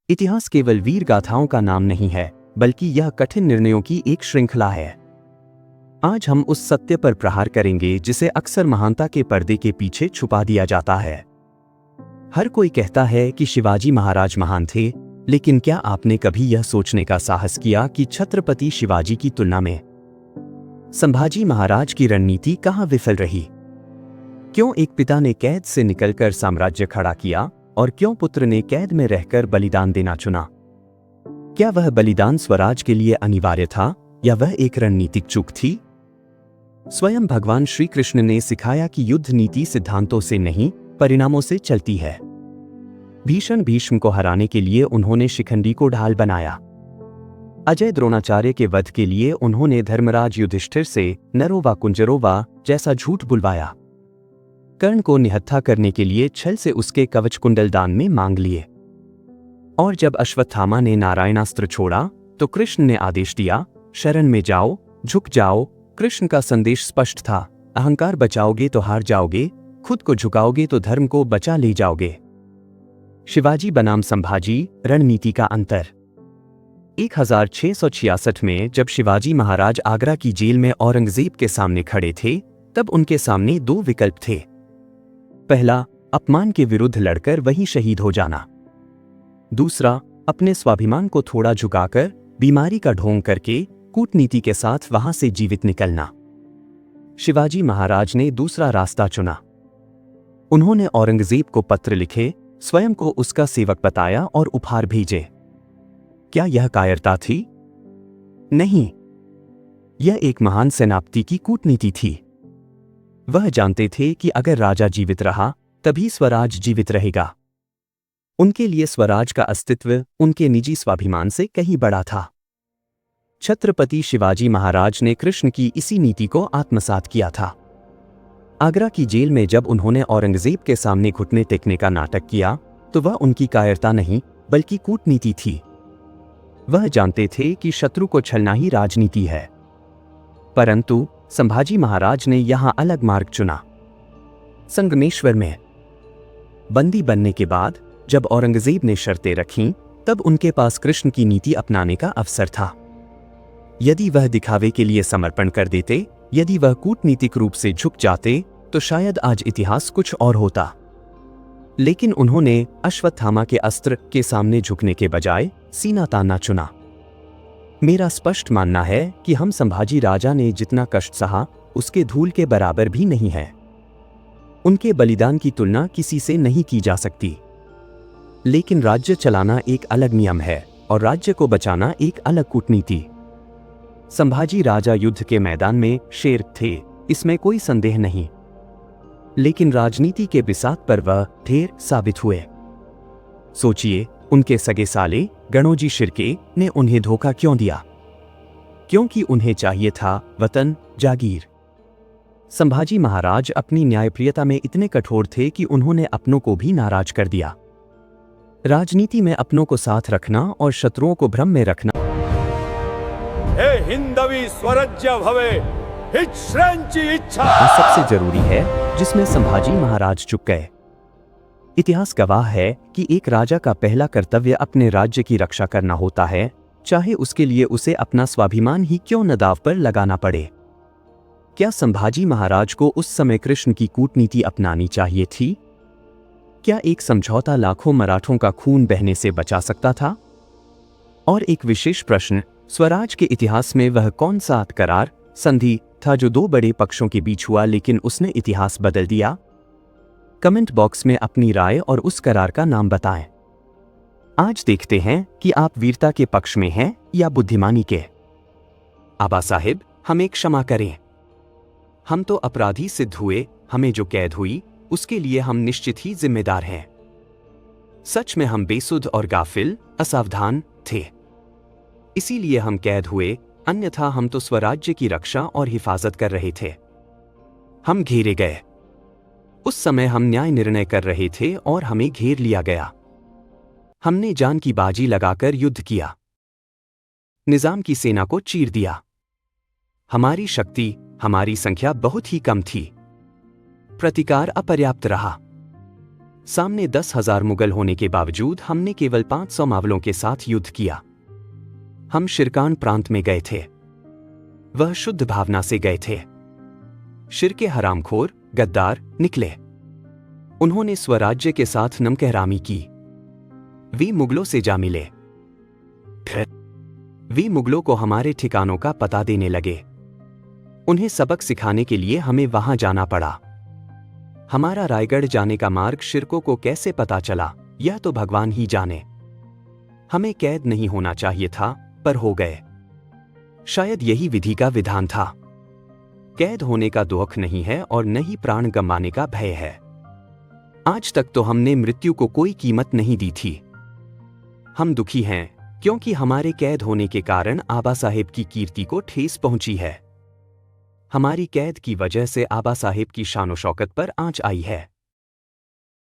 इतिहास केवल वीर गाथाओं का नाम नहीं है, बल्कि यह कठिन निर्णयों की एक श्रृंखला है। आज हम उस सत्य पर प्रहार करेंगे जिसे अक्सर महानता के पर्दे के पीछे छुपा दिया जाता है। हर कोई कहता है कि शिवाजी महाराज महान थे, लेकिन क्या आपने कभी यह सोचने का साहस किया कि छत्रपति शिवाजी की तुलना में संभाजी महाराज की रणनीति कहाँ विफल रही? क्यों एक पिता ने कैद से निकलकर साम्राज्य खड़ा किया और क्यों पुत्र ने कैद में रहकर बलिदान देना चुना? क्या वह बलिदान स्वराज के लिए अनिवार्य था या वह एक रणनीतिक चूक थी? स्वयं भगवान श्री कृष्ण ने सिखाया कि युद्ध नीति सिद्धांतों से नहीं, परिणामों से चलती है। भीष्म को हराने के लिए उन्होंने शिखंडी को ढाल बनाया। अजय द्रोणाचार्य के वध के लिए उन्होंने धर्मराज युधिष्ठिर से नरो वा कुंजरो वा जैसा झूठ बुलवाया। कर्ण को निहत्था करने के लिए छल से उसके कवच कुंडल दान में मांग लिए। और जब अश्वत्थामा ने नारायणास्त्र छोड़ा तो कृष्ण ने आदेश दिया, शरण में जाओ, झुक जाओ। कृष्ण का संदेश स्पष्ट था, अहंकार बचाओगे तो हार जाओगे, खुद को झुकाओगे तो धर्म को बचा ले जाओगे। शिवाजी बनाम संभाजी, रणनीति का अंतर। 1666 में जब शिवाजी महाराज आगरा की जेल में औरंगजेब के सामने खड़े थे, तब उनके सामने दो विकल्प थे। पहला, अपमान के विरुद्ध लड़कर वहीं शहीद हो जाना। दूसरा, अपने स्वाभिमान को थोड़ा झुकाकर, बीमारी का ढोंग करके, कूटनीति के साथ वहां से जीवित निकलना। शिवाजी महाराज ने दूसरा रास्ता चुना। उन्होंने औरंगजेब को पत्र लिखे, स्वयं को उसका सेवक बताया और उपहार भेजे। क्या यह कायरता थी? नहीं, यह एक महान सेनापति की कूटनीति थी। वह जानते थे कि अगर राजा जीवित रहा तभी स्वराज जीवित रहेगा। उनके लिए स्वराज का अस्तित्व उनके निजी स्वाभिमान से कहीं बड़ा था। छत्रपति शिवाजी महाराज ने कृष्ण की इसी नीति को आत्मसात किया था। आगरा की जेल में जब उन्होंने औरंगजेब के सामने घुटने टेकने का नाटक किया, तो वह उनकी कायरता नहीं बल्कि कूटनीति थी। वह जानते थे कि शत्रु को छलना ही राजनीति है। परंतु संभाजी महाराज ने यहां अलग मार्ग चुना। संगमेश्वर में बंदी बनने के बाद जब औरंगजेब ने शर्तें रखीं, तब उनके पास कृष्ण की नीति अपनाने का अवसर था। यदि वह दिखावे के लिए समर्पण कर देते, यदि वह कूटनीतिक रूप से झुक जाते, तो शायद आज इतिहास कुछ और होता। लेकिन उन्होंने अश्वत्थामा के अस्त्र के सामने झुकने के बजाय सीना तानना चुना। मेरा स्पष्ट मानना है कि हम संभाजी राजा ने जितना कष्ट सहा, उसके धूल के बराबर भी नहीं है। उनके बलिदान की तुलना किसी से नहीं की जा सकती। लेकिन राज्य चलाना एक अलग नियम है और राज्य को बचाना एक अलग कूटनीति। संभाजी राजा युद्ध के मैदान में शेर थे, इसमें कोई संदेह नहीं। लेकिन राजनीति के बिसात पर वह ढेर साबित हुए। सोचिए, उनके सगे साले गणोजी शिर्के ने उन्हें धोखा क्यों दिया? क्योंकि उन्हें चाहिए था वतन, जागीर। संभाजी महाराज अपनी न्यायप्रियता में इतने कठोर थे कि उन्होंने अपनों को भी नाराज कर दिया। राजनीति में अपनों को साथ रखना और शत्रुओं को भ्रम में रखना। हे हिंदवी स्वराज्य भवे, हिच्श्रंची इच्छा सबसे जरूरी है, जिसमें संभाजी महाराज चुक गए। इतिहास गवाह है कि एक राजा का पहला कर्तव्य अपने राज्य की रक्षा करना होता है, चाहे उसके लिए उसे अपना स्वाभिमान ही क्यों न दांव पर लगाना पड़े। क्या संभाजी महाराज को उस समय कृष्ण की कूटनीति अपनानी चाहिए थी? क्या एक समझौता लाखों मराठों का खून बहने से बचा सकता था? और एक विशेष प्रश्न, स्वराज के इतिहास में वह कौन सा करार, संधि था जो दो बड़े पक्षों के बीच हुआ लेकिन उसने इतिहास बदल दिया? कमेंट बॉक्स में अपनी राय और उस करार का नाम बताएं। आज देखते हैं कि आप वीरता के पक्ष में हैं या बुद्धिमानी के। आबा साहिब, हमें क्षमा करें। हम तो अपराधी सिद्ध हुए, हमें जो कैद हुई उसके लिए हम निश्चित ही जिम्मेदार हैं। सच में हम बेसुध और गाफिल, असावधान थे, इसीलिए हम कैद हुए, अन्यथा हम तो स्वराज्य की रक्षा और हिफाजत कर रहे थे। हम घेरे गए। उस समय हम न्याय निर्णय कर रहे थे और हमें घेर लिया गया। हमने जान की बाजी लगाकर युद्ध किया, निजाम की सेना को चीर दिया। हमारी शक्ति, हमारी संख्या बहुत ही कम थी। प्रतिकार अपर्याप्त रहा। सामने 10,000 मुगल होने के बावजूद हमने केवल 500 मावलों के साथ युद्ध किया। हम शिरकान प्रांत में गए थे। वह शुद्ध भावना से गए थे। शिर के हरामखोर गद्दार निकले। उन्होंने स्वराज्य के साथ नमकहरामी की। वे मुगलों से जा मिले। वे मुगलों को हमारे ठिकानों का पता देने लगे। उन्हें सबक सिखाने के लिए हमें वहां जाना पड़ा। हमारा रायगढ़ जाने का मार्ग शिर्कों को कैसे पता चला, यह तो भगवान ही जाने। हमें कैद नहीं होना चाहिए था, पर हो गए। शायद यही विधि का विधान था। कैद होने का दुख नहीं है और न ही प्राण गंवाने का भय है। आज तक तो हमने मृत्यु को कोई कीमत नहीं दी थी। हम दुखी हैं क्योंकि हमारे कैद होने के कारण आबा साहेब की कीर्ति को ठेस पहुंची है। हमारी कैद की वजह से आबा साहेब की शान-ओ-शौकत पर आंच आई है।